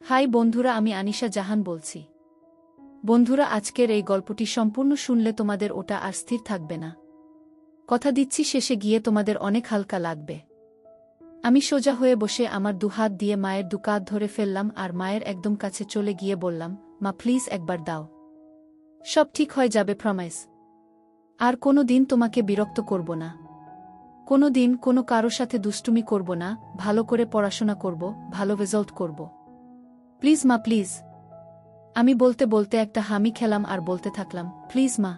High বন্ধুরা, আমি আনিশা জাহান বলছি। বন্ধুরা, আজকের এই গল্পটি সম্পূর্ণ শুনলে তোমাদের ওটা আর স্থির থাকবে না। কথা দিচ্ছি, শেষে গিয়ে তোমাদের অনেক হালকা লাগবে। আমি সোজা হয়ে বসে আমার দুহাত দিয়ে মায়ের দুকাত ধরে ফেললাম আর মায়ের একদম কাছে চলে গিয়ে বললাম, মা প্লিজ একবার দাও, সব ঠিক হয়ে যাবে, প্রমিস। আর কোনো দিন তোমাকে বিরক্ত করব না, কোনো দিন কোনো কারো সাথে দুষ্টুমি করব না, ভালো করে পড়াশোনা করব, ভালো রেজাল্ট করব। প্লিজ মা, প্লিজ। আমি বলতে বলতে একটা হামি খেলাম আর বলতে থাকলাম, প্লিজ মা,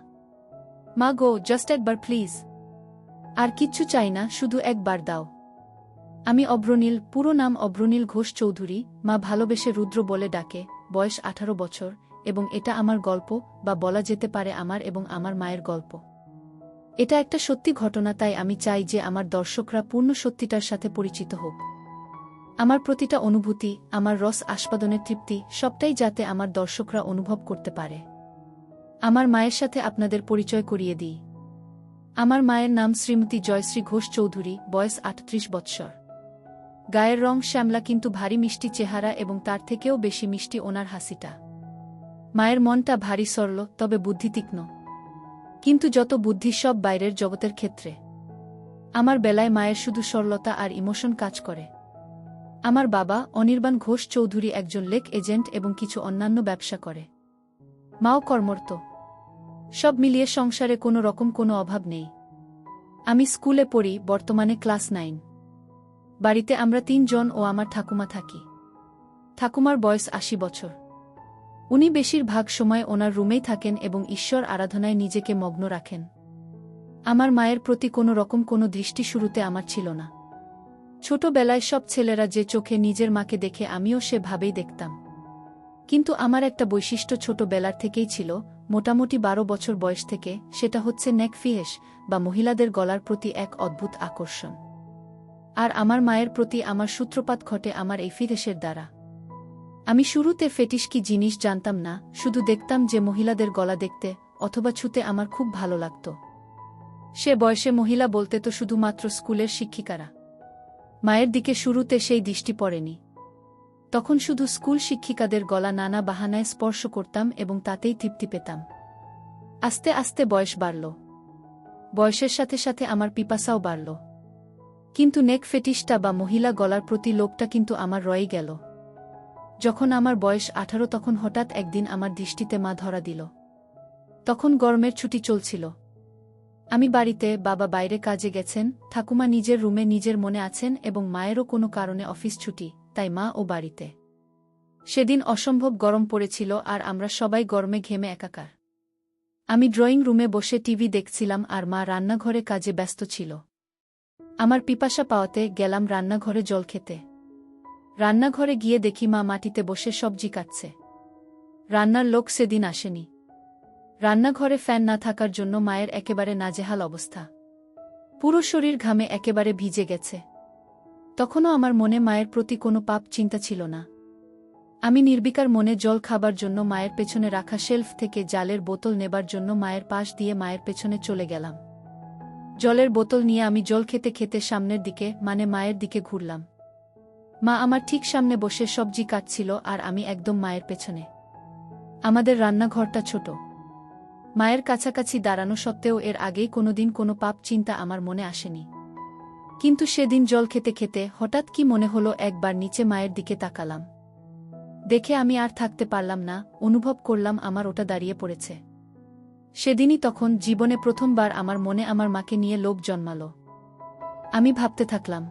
মা গো, জাস্ট একবার প্লিজ। আর কিচ্ছু চাই না, শুধু একবার দাও। আমি অভ্রনীল, পুরো নাম অভ্রনীল ঘোষ চৌধুরী। মা ভালোবেসে রুদ্র বলে ডাকে। বয়স 18 বছর, এবং এটা আমার গল্প, বা বলা যেতে পারে আমার এবং আমার মায়ের গল্প। এটা একটা সত্যি ঘটনা, তাই আমি চাই যে আমার দর্শকরা পূর্ণ সত্যিটার সাথে পরিচিত হোক। আমার প্রতিটা অনুভূতি, আমার রস আস্বাদনের তৃপ্তি, সবটাই যাতে আমার দর্শকরা অনুভব করতে পারে। আমার মায়ের সাথে আপনাদের পরিচয় করিয়ে দিই। আমার মায়ের নাম শ্রীমতী জয়শ্রী ঘোষ চৌধুরী, বয়স 38 বৎসর। গায়ের রং শ্যামলা, কিন্তু ভারী মিষ্টি চেহারা, এবং তার থেকেও বেশি মিষ্টি ওনার হাসিটা। মায়ের মনটা ভারী সরল, তবে বুদ্ধি তীক্ষ্ণ। কিন্তু যত বুদ্ধি সব বাইরের জগতের ক্ষেত্রে। আমার বেলায় মায়ের শুধু সরলতা আর ইমোশন কাজ করে। আমার বাবা অনির্বাণ ঘোষ চৌধুরী একজন লেক এজেন্ট এবং কিছু অন্যান্য ব্যবসা করে। মাও কর্মরত। সব মিলিয়ে সংসারে কোনো রকম কোনো অভাব নেই। আমি স্কুলে পড়ি, বর্তমানে ক্লাস 9। বাড়িতে আমরা 3 জন ও আমার ঠাকুমা থাকি। ঠাকুমার বয়স 80 বছর। উনি বেশিরভাগ সময় ওনার রুমেই থাকেন এবং ঈশ্বর আরাধনায় নিজেকে মগ্ন রাখেন। আমার মায়ের প্রতি কোনো রকম কোনো দৃষ্টি শুরুতে আমার ছিল না। ছোটবেলায় সব ছেলেরা যে চোখে নিজের মাকে দেখে, আমিও সেভাবেই দেখতাম। কিন্তু আমার একটা বৈশিষ্ট্য ছোটবেলার থেকেই ছিল, মোটামুটি 12 বছর বয়স থেকে, সেটা হচ্ছে নেক ফিহেস, বা মহিলাদের গলার প্রতি এক অদ্ভুত আকর্ষণ। আর আমার মায়ের প্রতি আমার সূত্রপাত ঘটে আমার এই ফিহেসের দ্বারা। আমি শুরুতে ফেটিশ কি জিনিস জানতাম না, শুধু দেখতাম যে মহিলাদের গলা দেখতে অথবা ছুতে আমার খুব ভালো লাগত। সে বয়সে মহিলা বলতে তো শুধুমাত্র স্কুলের শিক্ষিকারা। মায়ের দিকে শুরুতে সেই দৃষ্টি পড়েনি। তখন শুধু স্কুল শিক্ষিকাদের গলা নানা বাহানায় স্পর্শ করতাম এবং তাতেই তৃপ্তি পেতাম। আস্তে আস্তে বয়স বাড়ল। বয়সের সাথে সাথে আমার পিপাসাও বাড়ল। কিন্তু নেক ফেটিশটা বা মহিলা গলার প্রতি লোভটা কিন্তু আমার রয়ে গেল। যখন আমার বয়স 18, তখন হঠাৎ একদিন আমার দৃষ্টিতে মা ধরা দিল। তখন গরমের ছুটি চলছিল। আমি বাড়িতে, বাবা বাইরে কাজে গেছেন, ঠাকুমা নিজের রুমে নিজের মনে আছেন, এবং মায়েরও কোনো কারণে অফিস ছুটি, তাই মা ও বাড়িতে। সেদিন অসম্ভব গরম পড়েছিল আর আমরা সবাই গরমে ঘেমে একাকার। আমি ড্রয়িং রুমে বসে টিভি দেখছিলাম আর মা রান্নাঘরে কাজে ব্যস্ত ছিল। আমার পিপাসা পাওয়াতে গেলাম রান্নাঘরে জল খেতে। রান্নাঘরে গিয়ে দেখি মা মাটিতে বসে সবজি কাটছে। রান্নার লোক সেদিন আসেনি। রান্নাঘরে ফ্যান না থাকার জন্য মায়ের একেবারে নাজেহাল অবস্থা। পুরো শরীর ঘামে একেবারে ভিজে গেছে। তখনও আমার মনে মায়ের প্রতি কোনো পাপ চিন্তা ছিল না। আমি নির্বিকার মনে জল খাবার জন্য মায়ের পেছনে রাখা শেলফ থেকে জালের বোতল নেবার জন্য মায়ের পাশ দিয়ে মায়ের পেছনে চলে গেলাম। জলের বোতল নিয়ে আমি জল খেতে খেতে সামনের দিকে, মানে মায়ের দিকে ঘুরলাম। মা আমার ঠিক সামনে বসে সবজি কাটছিল আর আমি একদম মায়ের পেছনে। আমাদের রান্নাঘরটা ছোট। মায়ের কাছাকাছি দাঁড়ানো সত্ত্বেও এর আগেই কোনোদিন কোনো পাপ চিন্তা আমার মনে আসেনি। কিন্তু সেদিন জল খেতে খেতে হঠাৎ কি মনে হলো, একবার নিচে মায়ের দিকে তাকালাম। দেখে আমি আর থাকতে পারলাম না, অনুভব করলাম আমার ওটা দাঁড়িয়ে পড়েছে। সেদিনই তখন জীবনে প্রথমবার আমার মনে আমার মাকে নিয়ে লোভ জন্মালো। আমি ভাবতে থাকলাম,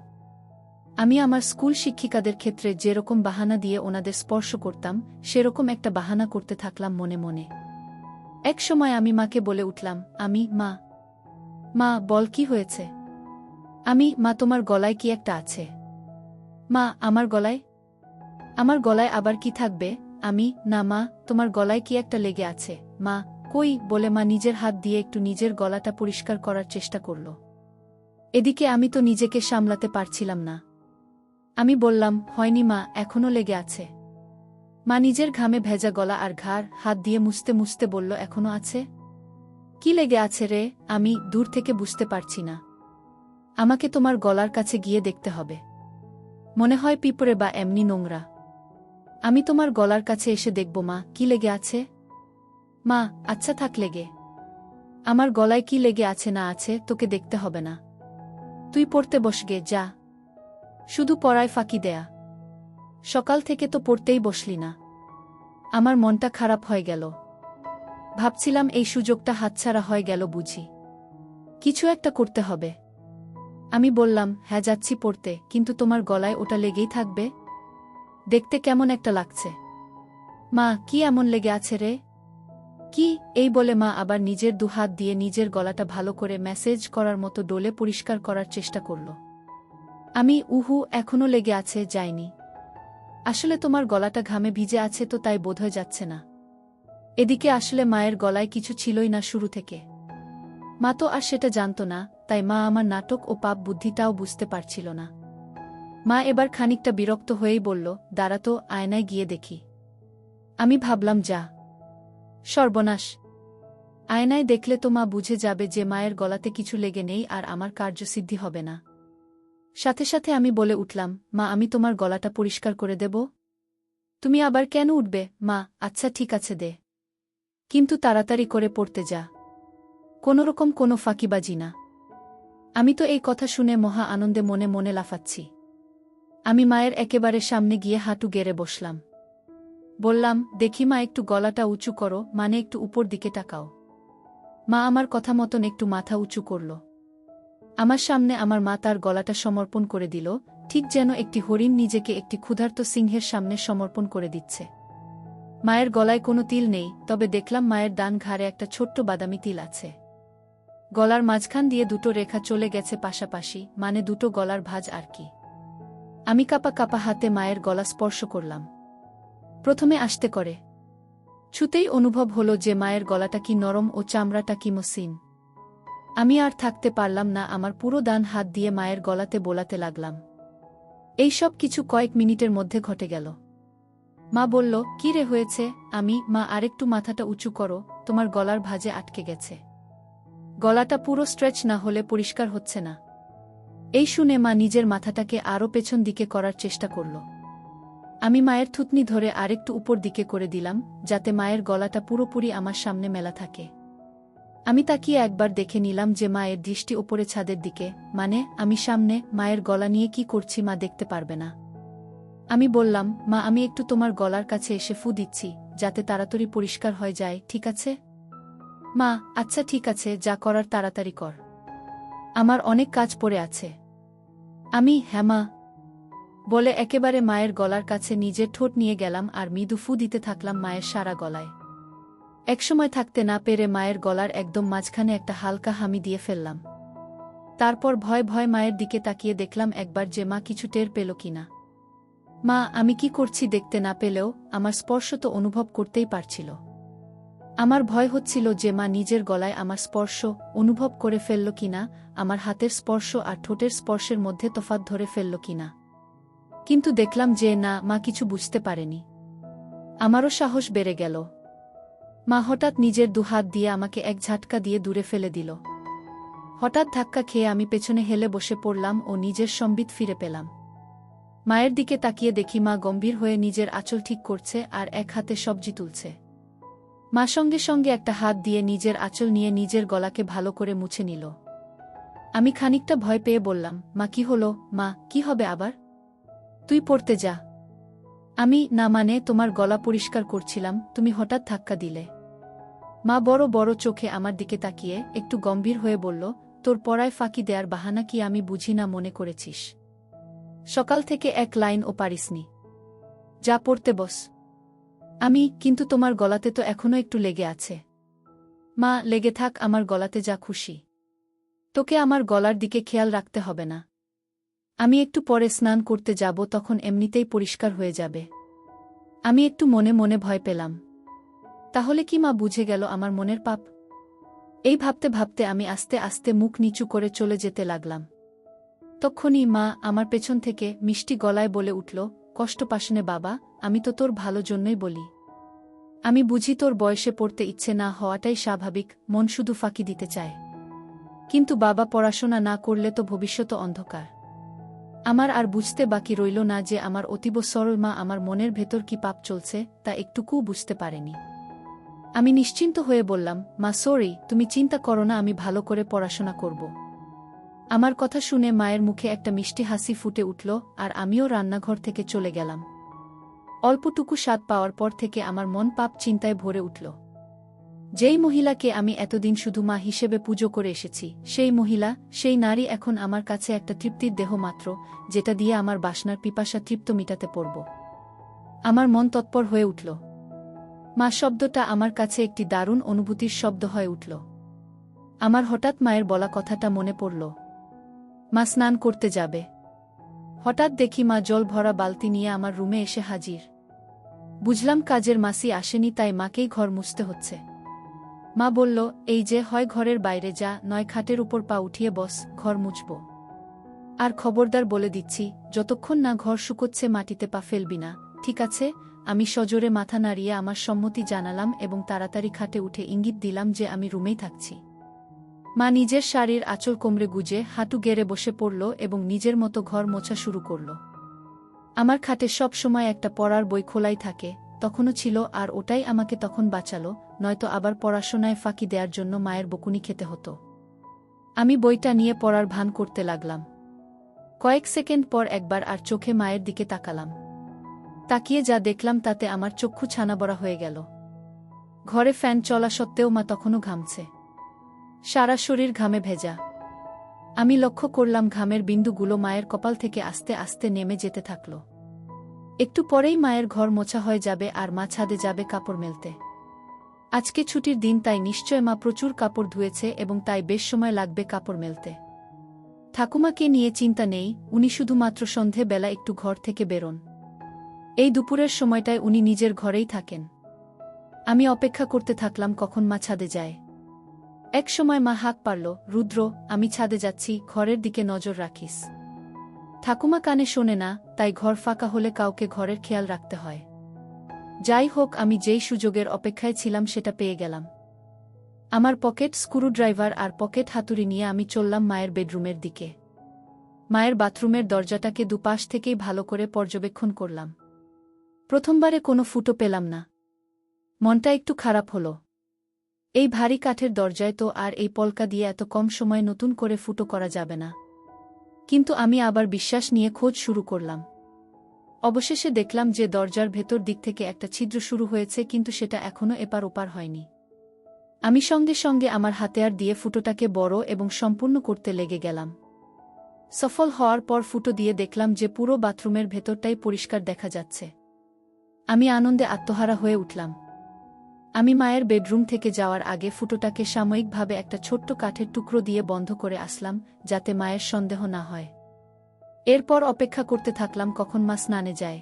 আমি আমার স্কুল শিক্ষিকাদের ক্ষেত্রে যেরকম বাহানা দিয়ে ওনাদের স্পর্শ করতাম, সেরকম একটা বাহানা করতে থাকলাম মনে মনে। এক সময় আমি মাকে বলে উঠলাম, মা, মা বল কি হয়েছে? মা তোমার গলায় কি একটা আছে? মা, আমার গলায়? আমার গলায় আবার কি থাকবে? না মা, তোমার গলায় কি একটা লেগে আছে। মা, কই, বলে মা নিজের হাত দিয়ে একটু নিজের গলাটা পরিষ্কার করার চেষ্টা করল। এদিকে আমি তো নিজেকে সামলাতে পারছিলাম না। আমি বললাম, হয়নি মা, এখনো লেগে আছে। মা নিজের ঘামে ভেজা গলা আর ঘাড় হাত দিয়ে মুছতে মুছতে বলল, এখনো আছে? কি লেগে আছে রে? আমি দূর থেকে বুঝতে পারছি না। আমাকে তোমার গলার কাছে গিয়ে দেখতে হবে। মনে হয় পিঁপড়ে বা এমনি নোংরা। আমি তোমার গলার কাছে এসে দেখব মা কি লেগে আছে। মা, আচ্ছা থাক লেগে। আমার গলায় কি লেগে আছে না আছে তোকে দেখতে হবে না। তুই পড়তে বসগে যা। শুধু পড়ায় ফাঁকি দেয়া। সকাল থেকে তো পড়তেই বসলি না। আমার মনটা খারাপ হয়ে গেল। ভাবছিলাম এই সুযোগটা হাতছাড়া হয়ে গেল বুঝি। কিছু একটা করতে হবে। আমি বললাম, হ্যাঁ যাচ্ছি পড়তে, কিন্তু তোমার গলায় ওটা লেগেই থাকবে? দেখতে কেমন একটা লাগছে। মা, কি এমন লেগে আছে রে? কি? এই বলে মা আবার নিজের দুহাত দিয়ে নিজের গলাটা ভালো করে ম্যাসেজ করার মতো ডোলে পরিষ্কার করার চেষ্টা করল। আমি, উহু, এখনো লেগে আছে, যায়নি। আসলে তোমার গলাটা ঘামে ভিজে আছে তো তাই বোধহয় যাচ্ছে না। এদিকে আসলে মায়ের গলায় কিছু ছিলই না শুরু থেকে। মা তো আর সেটা জানত না, তাই মা আমার নাটক ও পাপ বুদ্ধিটাও বুঝতে পারছিল না। মা এবার খানিকটা বিরক্ত হয়েই বলল, দাঁড়া তো, আয়নায় গিয়ে দেখি। আমি ভাবলাম, যা সর্বনাশ। আয়নায় দেখলে তো মা বুঝে যাবে যে মায়ের গলাতে কিছু লেগে নেই আর আমার কার্যসিদ্ধি হবে না। সাথে সাথে আমি বলে উঠলাম, মা আমি তোমার গলাটা পরিষ্কার করে দেব। তুমি আবার কেন উঠবে? মা, আচ্ছা ঠিক আছে দে, কিন্তু তাড়াতাড়ি করে পড়তে যা। কোনোরকম কোনো ফাঁকিবাজি না। আমি তো এই কথা শুনে মহা আনন্দে মনে মনে লাফাচ্ছি। আমি মায়ের একেবারে সামনে গিয়ে হাঁটু গেড়ে বসলাম। বললাম, দেখি মা একটু গলাটা উঁচু করো, মানে একটু উপর দিকে তাকাও। মা আমার কথা মতন একটু মাথা উঁচু করল। আমার সামনে আমার মা তার গলাটা সমর্পণ করে দিল, ঠিক যেন একটি হরিণ নিজেকে একটি ক্ষুধার্ত সিংহের সামনে সমর্পণ করে দিচ্ছে। মায়ের গলায় কোনো তিল নেই, তবে দেখলাম মায়ের ডান ঘাড়ে একটা ছোট্ট বাদামি তিল আছে। গলার মাঝখান দিয়ে দুটো রেখা চলে গেছে পাশাপাশি, মানে দুটো গলার ভাঁজ আর কি। আমি কাপা কাপা হাতে মায়ের গলা স্পর্শ করলাম। প্রথমে আস্তে করে। ছুতেই অনুভব হলো যে মায়ের গলাটা কি নরম ও চামড়াটা কি মসৃণ। আমি আর থাকতে পারলাম না, আমার পুরো ডান হাত দিয়ে মায়ের গলাতে বোলাতে লাগলাম। এই সব কিছু কয়েক মিনিটের মধ্যে ঘটে গেল। মা বলল, কি রে হয়েছে? আমি, মা আরেকটু মাথাটা উঁচু করো, তোমার গলার ভাঁজে আটকে গেছে। গলাটা পুরো স্ট্রেচ না হলে পরিষ্কার হচ্ছে না। এই শুনে মা নিজের মাথাটাকে আরও পেছন দিকে করার চেষ্টা করল। আমি মায়ের থুতনি ধরে আরেকটু উপর দিকে করে দিলাম, যাতে মায়ের গলাটা পুরোপুরি আমার সামনে মেলা থাকে। আমি তাকিয়ে একবার দেখে নিলাম যে মায়ের দৃষ্টি ওপরে ছাদের দিকে, মানে আমি সামনে। মায়ের গলা নিয়ে কি করছি মা দেখতে পারবে না। আমি বললাম, মা আমি একটু তোমার গলার কাছে এসে ফু দিচ্ছি, যাতে তাড়াতাড়ি পরিষ্কার হয়ে যায়, ঠিক আছে? মা, আচ্ছা ঠিক আছে, যা করার তাড়াতাড়ি কর, আমার অনেক কাজ পড়ে আছে। আমি, হ্যাঁ মা বলে একেবারে মায়ের গলার কাছে নিজের ঠোঁট নিয়ে গেলাম আর মৃদু ফু দিতে থাকলাম মায়ের সারা গলায়। একসময় থাকতে না পেরে মায়ের গলার একদম মাঝখানে একটা হালকা হামি দিয়ে ফেললাম। তারপর ভয় ভয় মায়ের দিকে তাকিয়ে দেখলাম একবার যে মা কিছু টের পেল কিনা। মা আমি কি করছি দেখতে না পেলেও আমার স্পর্শ তো অনুভব করতেই পারছিল। আমার ভয় হচ্ছিল যে মা নিজের গলায় আমার স্পর্শ অনুভব করে ফেলল কিনা, আমার হাতের স্পর্শ আর ঠোঁটের স্পর্শের মধ্যে তফাৎ ধরে ফেলল কিনা। কিন্তু দেখলাম যে না, মা কিছু বুঝতে পারেনি। আমারও সাহস বেড়ে গেল। মা হঠাৎ নিজের দুহাত দিয়ে আমাকে এক ঝাটকা দিয়ে দূরে ফেলে দিল। হঠাৎ ধাক্কা খেয়ে আমি পেছনে হেলে বসে পড়লাম ও নিজের সম্বিত ফিরে পেলাম। মায়ের দিকে তাকিয়ে দেখি মা গম্ভীর হয়ে নিজের আঁচল ঠিক করছে আর এক হাতে সবজি তুলছে। মা সঙ্গে সঙ্গে একটা হাত দিয়ে নিজের আঁচল নিয়ে নিজের গলাকে ভালো করে মুছে নিল। আমি খানিকটা ভয় পেয়ে বললাম, মা কি হলো? মা, কি হবে আবার? তুই পড়তে যা। আমি, না মানে তোমার গলা পরিষ্কার করছিলাম, তুমি হঠাৎ ধাক্কা দিলে। মা বড় বড় চোখে আমার দিকে তাকিয়ে একটু গম্ভীর হয়ে বলল, তোর পড়ায় ফাঁকি দেয়ার বাহানা কি আমি বুঝি না মনে করেছিস? সকাল থেকে এক লাইনও পারিসনি, যা পড়তে বস। আমি, কিন্তু তোমার গলাতে তো এখনো একটু লেগে আছে। মা, লেগে থাক আমার গলাতে যা খুশি, তোকে আমার গলার দিকে খেয়াল রাখতে হবে না। আমি একটু পরে স্নান করতে যাব, তখন এমনিতেই পরিষ্কার হয়ে যাবে। আমি একটু মনে মনে ভয় পেলাম। তাহলে কি মা বুঝে গেল আমার মনের পাপ? এই ভাবতে ভাবতে আমি আস্তে আস্তে মুখ নিচু করে চলে যেতে লাগলাম। তক্ষুনি মা আমার পেছন থেকে মিষ্টি গলায় বলে উঠল, কষ্ট পাস নে বাবা, আমি তো তোর ভালো জন্যই বলি। আমি বুঝি তোর বয়সে পড়তে ইচ্ছে না হওয়াটাই স্বাভাবিক, মন শুধু ফাঁকি দিতে চায়। কিন্তু বাবা, পড়াশোনা না করলে তো ভবিষ্যৎ অন্ধকার। আমার আর বুঝতে বাকি রইল না যে আমার অতীব সরল মা আমার মনের ভেতর কি পাপ চলছে তা একটুকুও বুঝতে পারেনি। আমি নিশ্চিন্ত হয়ে বললাম, মা সরি, তুমি চিন্তা করো না, আমি ভালো করে পড়াশোনা করব। আমার কথা শুনে মায়ের মুখে একটা মিষ্টি হাসি ফুটে উঠল আর আমিও রান্নাঘর থেকে চলে গেলাম। অল্পটুকু স্বাদ পাওয়ার পর থেকে আমার মন পাপ চিন্তায় ভরে উঠল। যেই মহিলাকে আমি এতদিন শুধু মা হিসেবে পুজো করে এসেছি, সেই মহিলা, সেই নারী এখন আমার কাছে একটা তৃপ্তির দেহ মাত্র, যেটা দিয়ে আমার বাসনার পিপাসা তৃপ্ত মিটাতে পারব। আমার মন তৎপর হয়ে উঠল। মা শব্দটা আমার কাছে একটি দারুণ অনুভূতির শব্দ হয়ে উঠল। আমার হঠাৎ মায়ের বলা কথাটা মনে পড়ল, মা স্নান করতে যাবে। হঠাৎ দেখি মা জল ভরা বালতি নিয়ে আমার রুমে এসে হাজির। বুঝলাম কাজের মাসি আসেনি, তাই মাকেই ঘর মুছতে হচ্ছে। মা বলল, এই যে, হয় ঘরের বাইরে যা, নয় খাটের উপর পা উঠিয়ে বস, ঘর মুছব। আর খবরদার বলে দিচ্ছি, যতক্ষণ না ঘর শুকোচ্ছে মাটিতে পা ফেলবি না, ঠিক আছে? আমি সজোরে মাথা নাড়িয়ে আমার সম্মতি জানালাম এবং তাড়াতাড়ি খাটে উঠে ইঙ্গিত দিলাম যে আমি রুমেই থাকছি। মা নিজের শাড়ির আঁচল কোমরে গুজে হাঁটু গেড়ে বসে পড়ল এবং নিজের মতো ঘর মোছা শুরু করল। আমার খাটে সব সময় একটা পড়ার বই খোলাই থাকে, তখনও ছিল, আর ওটাই আমাকে তখন বাঁচালো, নয়তো আবার পড়াশোনায় ফাঁকি দেওয়ার জন্য মায়ের বকুনি খেতে হতো। আমি বইটা নিয়ে পড়ার ভান করতে লাগলাম। কয়েক সেকেন্ড পর একবার আর চোখে মায়ের দিকে তাকালাম। তাকিয়ে যা দেখলাম তাতে আমার চক্ষু ছানাবড়া হয়ে গেল। ঘরে ফ্যান চলা সত্ত্বেও মা তখনও ঘামছে, সারা শরীর ঘামে ভেজা। আমি লক্ষ্য করলাম ঘামের বিন্দুগুলো মায়ের কপাল থেকে আস্তে আস্তে নেমে যেতে থাকল। একটু পরেই মায়ের ঘর মোছা হয়ে যাবে আর মা ছাদে যাবে কাপড় মেলতে। আজকে ছুটির দিন, তাই নিশ্চয় মা প্রচুর কাপড় ধুয়েছে এবং তাই বেশ সময় লাগবে কাপড় মেলতে। ঠাকুমাকে নিয়ে চিন্তা নেই, উনি শুধুমাত্র সন্ধে বেলা একটু ঘর থেকে বেরোন। এই দুপুরের সময়টায় উনি নিজের ঘরেই থাকেন। আমি অপেক্ষা করতে থাকলাম কখন মা ছাদে যায়। এক সময় মা হাঁক পারল, রুদ্র, আমি ছাদে যাচ্ছি, ঘরের দিকে নজর রাখিস। ঠাকুমা কানে শোনে না, তাই ঘর ফাঁকা হলে কাউকে ঘরের খেয়াল রাখতে হয়। যাই হোক, আমি যেই সুযোগের অপেক্ষায় ছিলাম সেটা পেয়ে গেলাম। আমার পকেট স্ক্রুড্রাইভার আর পকেট হাতুড়ি নিয়ে আমি চললাম মায়ের বেডরুমের দিকে। মায়ের বাথরুমের দরজাটাকে দুপাশ থেকেই ভালো করে পর্যবেক্ষণ করলাম। প্রথমবারে কোনো ফুটো পেলাম না। মনটা একটু খারাপ হলো। এই ভারী কাঠের দরজায় তো আর এই পলকা দিয়ে এত কম সময়ে নতুন করে ফুটো করা যাবে না। কিন্তু আমি আবার বিশ্বাস নিয়ে খোঁজ শুরু করলাম। অবশেষে দেখলাম যে দরজার ভেতর দিক থেকে একটা ছিদ্র শুরু হয়েছে, কিন্তু সেটা এখনও এপার ওপার হয়নি। আমি সঙ্গে সঙ্গে আমার হাতিয়ার দিয়ে ফুটোটাকে বড় এবং সম্পূর্ণ করতে লেগে গেলাম। সফল হওয়ার পর ফুটো দিয়ে দেখলাম যে পুরো বাথরুমের ভেতরটাই পরিষ্কার দেখা যাচ্ছে। আমি আনন্দে আত্মহারা হয়ে উঠলাম। আমি মায়ের বেডরুম থেকে যাওয়ার আগে ফুটোটাকে সাময়িকভাবে একটা ছোট্ট কাঠের টুকরো দিয়ে বন্ধ করে আসলাম, যাতে মায়ের সন্দেহ না হয়। এরপর অপেক্ষা করতে থাকলাম কখন মা স্নানে যায়।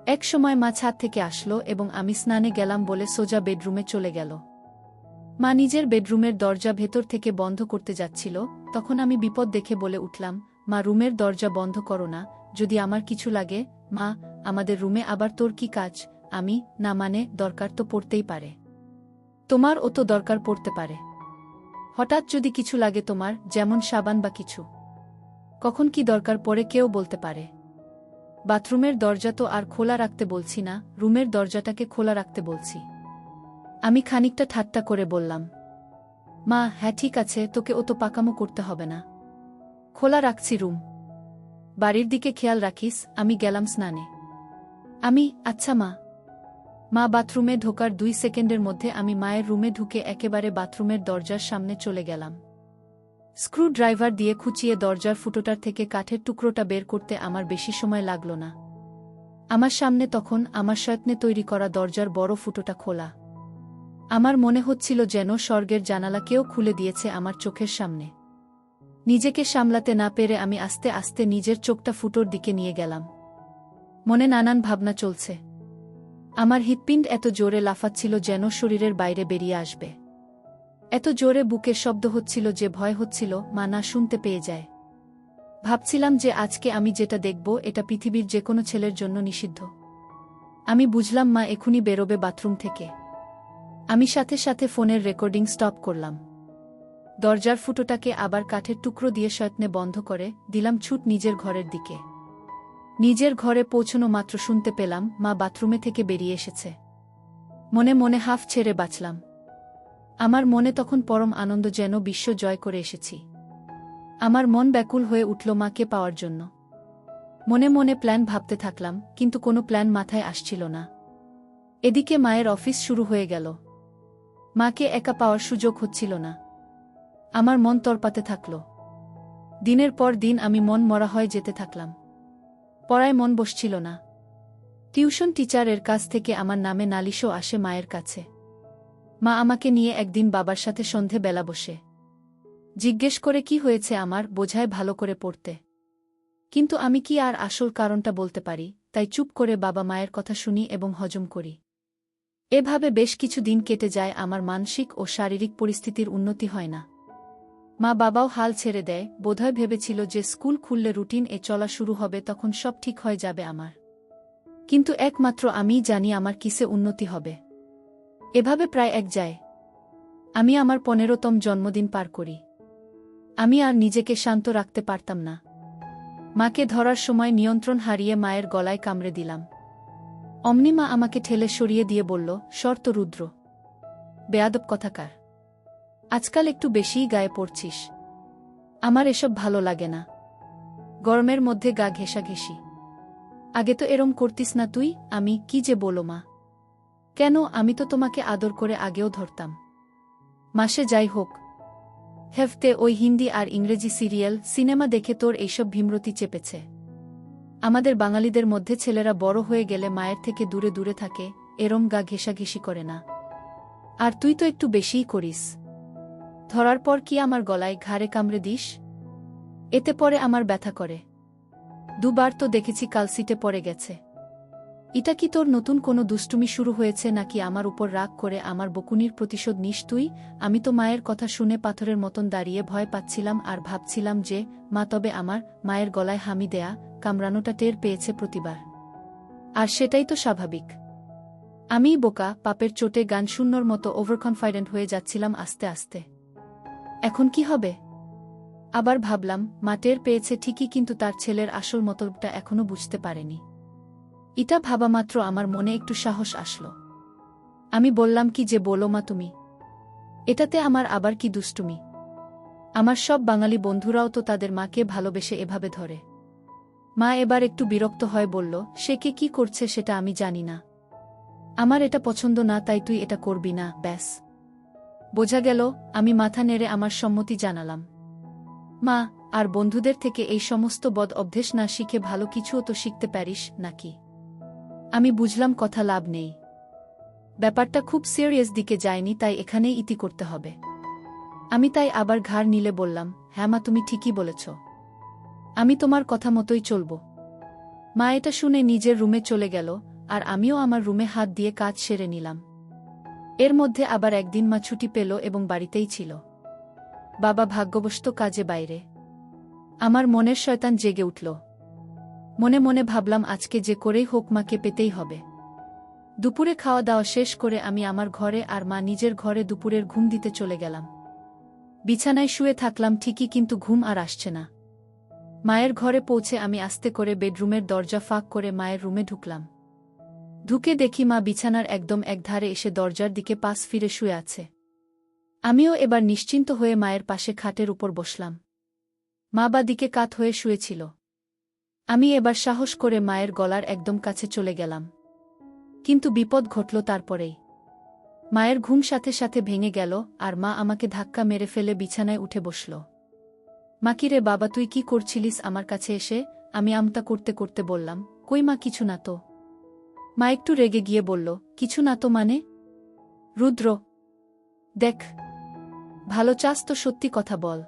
এক সময় মা ছাদ থেকে আসলো এবং আমি স্নানে গেলাম বলে সোজা বেডরুমে চলে গেল। মা নিজের বেডরুমের দরজা ভেতর থেকে বন্ধ করতে যাচ্ছিল, তখন আমি বিপদ দেখে বলে উঠলাম, মা, রুমের দরজা বন্ধ করো না, যদি আমার কিছু লাগে। মা, আমাদের রুমে আবার তোর কি কাজ? আমি, না মানে, দরকার তো পড়তেই পারে। তোমারও তো দরকার পড়তে পারে। হঠাৎ যদি কিছু লাগে তোমার, যেমন সাবান বা কিছু। কখন কি দরকার পড়ে কেউ বলতে পারে। বাথরুমের দরজা তো আর খোলা রাখতে বলছি না, রুমের দরজাটাকে খোলা রাখতে বলছি। আমি খানিকটা ঠাট্টা করে বললাম, মা, হ্যাঁ ঠিক আছে, তোকে ও তো পাকামো করতে হবে না। খোলা রাখছি রুম। বাড়ির দিকে খেয়াল রাখিস। আমি গেলাম স্নানে। আচ্ছা মা। মা বাথরুমে ঢোকার 2 সেকেন্ডের মধ্যে আমি মায়ের রুমে ঢুকে একেবারে বাথরুমের দরজার সামনে চলে গেলাম। স্ক্রুড্রাইভার দিয়ে খুঁচিয়ে দরজার ফুটোটার থেকে কাঠের টুকরোটা বের করতে আমার বেশি সময় লাগল না। আমার সামনে তখন আমার যত্নে তৈরি করা দরজার বড় ফুটোটা খোলা। আমার মনে হচ্ছিল যেন স্বর্গের জানালা কেউ খুলে দিয়েছে আমার চোখের সামনে। নিজেকে সামলাতে না পেরে আমি আস্তে আস্তে নিজের চোখটা ফুটোর দিকে নিয়ে গেলাম। মনে নানান ভাবনা চলছে। আমার হৃৎপিণ্ড এত জোরে লাফাচ্ছিল যেন শরীরের বাইরে বেরিয়ে আসবে। এত জোরে বুকের শব্দ হচ্ছিল যে ভয় হচ্ছিল মা না শুনতে পেয়ে যায়। ভাবছিলাম যে আজকে আমি যেটা দেখব এটা পৃথিবীর যে কোনো ছেলের জন্য নিষিদ্ধ। আমি বুঝলাম মা এখুনি বেরোবে বাথরুম থেকে। আমি সাথে সাথে ফোনের রেকর্ডিং স্টপ করলাম। দরজার ফুটোটাকে আবার কাঠের টুকরো দিয়ে সয়ত্নে বন্ধ করে দিলাম ছুট নিজের ঘরের দিকে। নিজের ঘরে পৌঁছনো মাত্র শুনতে পেলাম মা বাথরুমে থেকে বেরিয়ে এসেছে। মনে মনে হাফ ছেড়ে বাঁচলাম। আমার মনে তখন পরম আনন্দ, যেন বিশ্ব জয় করে এসেছি। আমার মন ব্যাকুল হয়ে উঠল মাকে পাওয়ার জন্য। মনে মনে প্ল্যান ভাবতে থাকলাম, কিন্তু কোনো প্ল্যান মাথায় আসছিল না। এদিকে মায়ের অফিস শুরু হয়ে গেল। মাকে একা পাওয়ার সুযোগ হচ্ছিল না। আমার মন তরপাতে থাকল। দিনের পর দিন আমি মন মরা হয়ে যেতে থাকলাম। পড়ায় মন বসছিল না। টিউশন টিচারের কাছ থেকে আমার নামে নালিশও আসে মায়ের কাছে। মা আমাকে নিয়ে একদিন বাবার সাথে সন্ধে বেলা বসে জিজ্ঞেস করে কি হয়েছে আমার, বোঝায় ভালো করে পড়তে। কিন্তু আমি কি আর আসল কারণটা বলতে পারি, তাই চুপ করে বাবা মায়ের কথা শুনি এবং হজম করি। এভাবে বেশ কিছু দিন কেটে যায়, আমার মানসিক ও শারীরিক পরিস্থিতির উন্নতি হয় না। মা বাবাও হাল ছেড়ে দেয়, বোধহয় ভেবেছিল যে স্কুল খুললে রুটিন চলা শুরু হবে, তখন সব ঠিক হয়ে যাবে আমার। কিন্তু একমাত্র আমিই জানি আমার কিসে উন্নতি হবে। এভাবে প্রায় এক যায়। আমি আমার 15তম জন্মদিন পার করি। আমি আর নিজেকে শান্ত রাখতে পারতাম না। মাকে ধরার সময় নিয়ন্ত্রণ হারিয়ে মায়ের গলায় কামড়ে দিলাম। অমনি মা আমাকে ঠেলে সরিয়ে দিয়ে বলল, শর্ত রুদ্র, বেয়াদব কথাকার, আজকাল একটু বেশিই গায়ে পড়ছিস। আমার এসব ভালো লাগে না। গরমের মধ্যে গা ঘেঁষাঘেঁষি। আগে তো এরম করতিস না তুই। আমি কি যে বলো মা। কেন, আমি তো তোমাকে আদর করে আগেও ধরতাম। মাসে যাই হোক, হেফতে ওই হিন্দি আর ইংরেজি সিরিয়াল সিনেমা দেখে তোর এইসব ভীমরতি চেপেছে। আমাদের বাঙালিদের মধ্যে ছেলেরা বড় হয়ে গেলে মায়ের থেকে দূরে দূরে থাকে, এরম গা ঘেঁষাঘেঁষি করে না। আর তুই তো একটু বেশিই করিস। ধরার পর কি আমার গলায় ঘাড়ে কামড়ে দিস? এতে পরে আমার ব্যথা করে। দুবার তো দেখেছি কালসিটে পড়ে গেছে। এটা কি তোর নতুন কোনো দুষ্টুমি শুরু হয়েছে, নাকি আমার উপর রাগ করে আমার বকুনির প্রতিশোধ নিস তুই? আমি তো মায়ের কথা শুনে পাথরের মতন দাঁড়িয়ে ভয় পাচ্ছিলাম আর ভাবছিলাম যে মা তবে আমার মায়ের গলায় হামি দেয়া কামড়ানোটা টের পেয়েছে প্রতিবার। আর সেটাই তো স্বাভাবিক। আমিই বোকা, পাপের চোটে গান শূন্যর মতো ওভারকনফিডেন্ট হয়ে যাচ্ছিলাম আস্তে আস্তে। এখন কি হবে? আবার ভাবলাম মা টের পেয়েছে ঠিকই, কিন্তু তার ছেলের আসল মতলবটা এখনো বুঝতে পারেনি। এটা ভাবা মাত্র আমার মনে একটু সাহস আসলো। আমি বললাম, কি যে বলো মা তুমি। এটাতে আমার আবার কি দুষ্টুমি? আমার সব বাঙালি বন্ধুরাও তো তাদের মাকে ভালোবেসে এভাবে ধরে। মা এবার একটু বিরক্ত হয়ে বলল, সে কে কি করছে সেটা আমি জানি না। আমার এটা পছন্দ না, তাই তুই এটা করবি না, ব্যাস। বোঝা গেল। আমি মাথা নেড়ে আমার সম্মতি জানালাম। মা, আর বন্ধুদের থেকে এই সমস্ত বদ অভ্যেস না শিখে ভালো কিছুও তো শিখতে পারিস নাকি? আমি বুঝলাম কথা লাভ নেই। ব্যাপারটা খুব সিরিয়াস দিকে যায়নি, তাই এখানেই ইতি করতে হবে। আমি তাই আবার ঘাড় নিলে বললাম, হ্যাঁ মা, তুমি ঠিকই বলেছ। আমি তোমার কথা মতোই চলব। মা এটা শুনে নিজের রুমে চলে গেল, আর আমিও আমার রুমে হাত দিয়ে কাজ সেরে নিলাম। এর মধ্যে আবার একদিন মা ছুটি পেল এবং বাড়িতেই ছিল। বাবা ভাগ্যবশত কাজে বাইরে। আমার মনের শয়তান জেগে উঠল। মনে মনে ভাবলাম, আজকে যে করেই হোক মাকে পেতেই হবে। দুপুরে খাওয়া দাওয়া শেষ করে আমি আমার ঘরে আর মা নিজের ঘরে দুপুরের ঘুম দিতে চলে গেলাম। বিছানায় শুয়ে থাকলাম ঠিকই, কিন্তু ঘুম আর আসছে না। মায়ের ঘরে পৌঁছে আমি আস্তে করে বেডরুমের দরজা ফাঁক করে মায়ের রুমে ঢুকলাম। ঢুকে দেখি মা বিছানার একদম একধারে এসে দরজার দিকে পাশ ফিরে শুয়ে আছে। আমিও এবার নিশ্চিন্ত হয়ে মায়ের পাশে খাটের উপর বসলাম। মা বা দিকে কাত হয়ে শুয়েছিল। আমি এবার সাহস করে মায়ের গলার একদম কাছে চলে গেলাম। কিন্তু বিপদ ঘটল তারপরেই। মায়ের ঘুম সাথে সাথে ভেঙে গেল, আর মা আমাকে ধাক্কা মেরে ফেলে বিছানায় উঠে বসল। মা, কি রে বাবা, তুই কি করছিলিস আমার কাছে এসে? আমি আমতা করতে করতে বললাম, কই মা, কিছু না তো। মা একটু রেগে গিয়ে বলল, কিছু না তো মানে? রুদ্র, দেখ, ভালো চাস তো সত্যি কথা বল।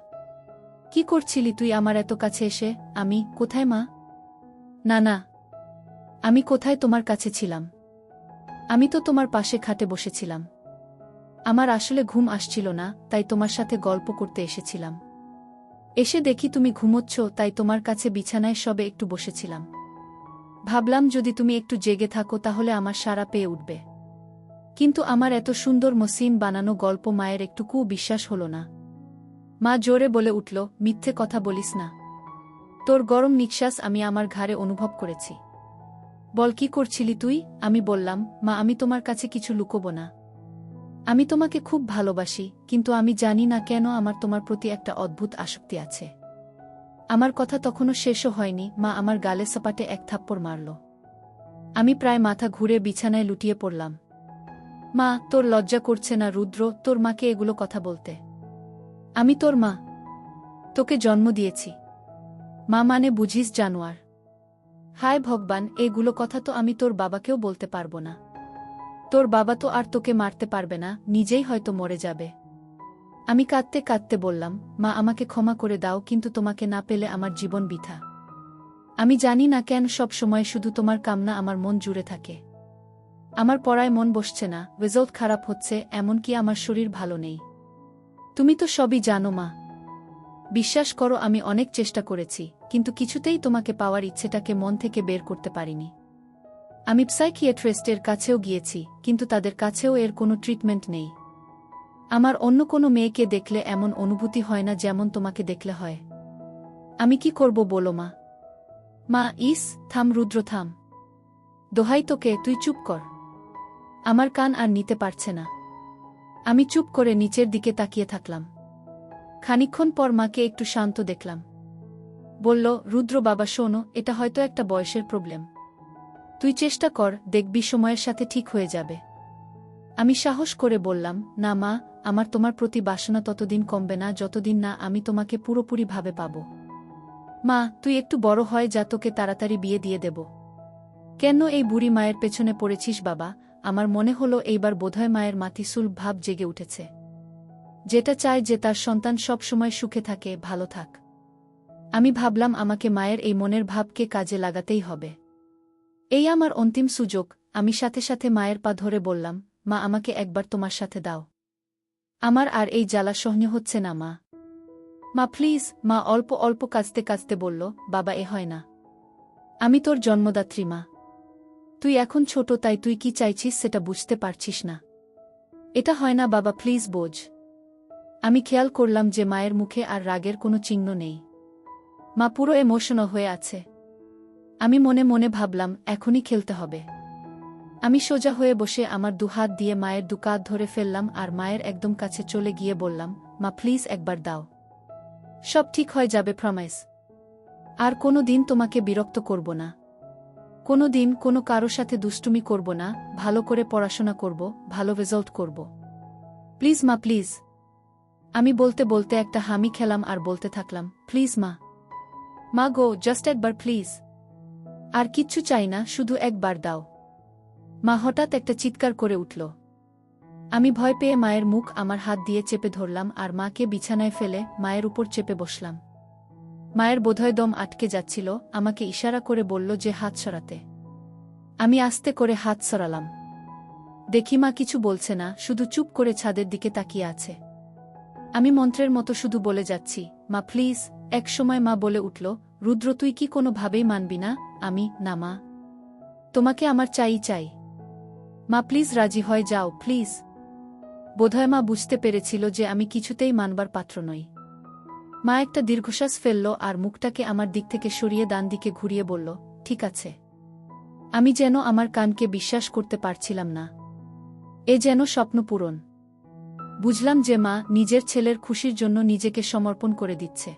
কি করছিলি তুই আমার এত কাছে এসে? আমি কোথায় মা? না না, আমি কোথায় তোমার কাছে ছিলাম? আমি তো তোমার পাশে খাটে বসেছিলাম। আমার আসলে ঘুম আসছিল না, তাই তোমার সাথে গল্প করতে এসেছিলাম। এসে দেখি তুমি ঘুমোচ্ছ, তাই তোমার কাছে বিছানায় সবে একটু বসেছিলাম। ভাবলাম যদি তুমি একটু জেগে থাকো তাহলে আমার সাড়া পেয়ে উঠবে। কিন্তু আমার এত সুন্দর মসৃণ বানানো গল্প মায়ের একটুকুও বিশ্বাস হল না। মা জোরে বলে উঠল, মিথ্যে কথা বলিস না। তোর গরম নিঃশ্বাস আমি আমার ঘাড়ে অনুভব করেছি। বল কি করছিলি তুই? আমি বললাম, মা আমি তোমার কাছে কিছু লুকোবো না। আমি তোমাকে খুব ভালোবাসি, কিন্তু আমি জানি না কেন আমার তোমার প্রতি একটা অদ্ভুত আসক্তি আছে। আমার কথা তখনও শেষও হয়নি, মা আমার গালে সপাটে এক থাপ্পড় মারল। আমি প্রায় মাথা ঘুরে বিছানায় লুটিয়ে পড়লাম। মা, তোর লজ্জা করছে না রুদ্র তোর মাকে এগুলো কথা বলতে? আমি তোর মা, তোকে জন্ম দিয়েছি। মা মানে বুঝিস জানোয়ার। হায় ভগবান, এগুলো কথা তো আমি তোর বাবাকেও বলতে পারবো না। তোর বাবা তো আর তোকে মারতে পারবে না, নিজেই হয়তো মরে যাবে। আমি কাঁদতে কাঁদতে বললাম, মা আমাকে ক্ষমা করে দাও, কিন্তু তোমাকে না পেলে আমার জীবন বৃথা। আমি জানি না কেন সব সময় শুধু তোমার কামনা আমার মন জুড়ে থাকে। আমার পড়ায় মন বসছে না, রেজাল্ট খারাপ হচ্ছে, এমনকি আমার শরীর ভালো নেই। তুমি তো সবই জানো মা। বিশ্বাস করো আমি অনেক চেষ্টা করেছি, কিন্তু কিছুতেই তোমাকে পাওয়ার ইচ্ছেটাকে মন থেকে বের করতে পারিনি। আমি সাইকিয়াট্রিস্টের কাছেও গিয়েছি, কিন্তু তাদের কাছেও এর কোনো ট্রিটমেন্ট নেই। আমার অন্য কোনো মেয়েকে দেখলে এমন অনুভূতি হয় না যেমন তোমাকে দেখলে হয়। আমি কি করব বলো মা? মা থাম রুদ্র থাম। দোহাই তোকে, তুই চুপ কর। আমার কান আর নিতে পারছে না। আমি চুপ করে নিচের দিকে তাকিয়ে থাকলাম। খানিকক্ষণ পর মাকে একটু শান্ত দেখলাম। বলল, রুদ্র বাবা শোনো, এটা হয়তো একটা বয়সের প্রবলেম। তুই চেষ্টা কর, দেখবি সময়ের সাথে ঠিক হয়ে যাবে। আমি সাহস করে বললাম, না মা, আমার তোমার প্রতি বাসনা ততদিন কমবে না যতদিন না আমি তোমাকে পুরোপুরিভাবে পাব। মা, তুই একটু বড় হয় যা, তোকে তাড়াতাড়ি বিয়ে দিয়ে দেব। কেন এই বুড়ি মায়ের পেছনে পড়েছিস বাবা? আমার মনে হলো এইবার বোধহয় মায়ের মাতিসুল ভাব জেগে উঠেছে। যেটা চায় যে তার সন্তান সব সময় সুখে থাকে, ভালো থাক। আমি ভাবলাম আমাকে মায়ের এই মনের ভাবকে কাজে লাগাতেই হবে। এই আমার অন্তিম সুযোগ। আমি সাথে সাথে মায়ের পা ধরে বললাম, মা আমাকে একবার তোমার সাথে দাও। আমার আর এই জ্বালা সহ্য হচ্ছে না মা। মা প্লিজ। মা অল্প অল্প কাঁদতে কাঁদতে বলল, বাবা এ হয় না। আমি তোর জন্মদাত্রী মা। তুই এখন ছোট, তাই তুই কি চাইছিস সেটা বুঝতে পারছিস না। এটা হয় না বাবা, প্লিজ বোঝ। আমি খেয়াল করলাম যে মায়ের মুখে আর রাগের কোনো চিহ্ন নেই। মা পুরো ইমোশনাল হয়ে আছে। আমি মনে মনে ভাবলাম, এখনই খেলতে হবে। আমি সোজা হয়ে বসে আমার দুহাত দিয়ে মায়ের দুকাত ধরে ফেললাম আর মায়ের একদম কাছে চলে গিয়ে বললাম, মা প্লিজ একবার দাও। সব ঠিক হয়ে যাবে, প্রমিস। আর কোনো দিন তোমাকে বিরক্ত করব না। কোনো দিন কোনো কারো সাথে দুষ্টুমি করব না, ভালো করে পড়াশোনা করব, ভালো রেজাল্ট করব। প্লিজ মা, প্লিজ। আমি বলতে বলতে একটা হামি খেলাম আর বলতে থাকলাম, প্লিজ মা। মা গো, জাস্ট একবার প্লিজ। আর কিচ্ছু চাই না, শুধু একবার দাও। মা হঠাৎ একটা চিৎকার করে উঠল। আমি ভয় পেয়ে মায়ের মুখ আমার হাত দিয়ে চেপে ধরলাম আর মাকে বিছানায় ফেলে মায়ের উপর চেপে বসলাম। মায়ের বোধহয় দম আটকে যাচ্ছিল, আমাকে ইশারা করে বলল যে হাত সরাতে। আমি আস্তে করে হাত সরালাম। দেখি মা কিছু বলছে না, শুধু চুপ করে ছাদের দিকে তাকিয়ে আছে। আমি মন্ত্রের মতো শুধু বলে যাচ্ছি, মা প্লিজ। এক সময় মা বলে উঠল, রুদ্র তুই কি কোনোভাবেই মানবি না? আমি, না মা। তোমাকে আমার চাই চাই। মা প্লিজ রাজি হয়ে যাও, প্লিজ। বোধহয় মা বুঝতে পেরেছিল যে আমি কিছুতেই মানবার পাত্র নই। মা একটা দীর্ঘশ্বাস ফেলল আর মুখটাকে আমার দিক থেকে সরিয়ে ডান দিকে ঘুরিয়ে বলল, ঠিক আছে। আমি যেন আমার কানকে বিশ্বাস করতে পারছিলাম না। এ যেন স্বপ্ন পূরণ। বুঝলাম যে মা নিজের ছেলের খুশির জন্য নিজেকে সমর্পণ করে দিচ্ছে।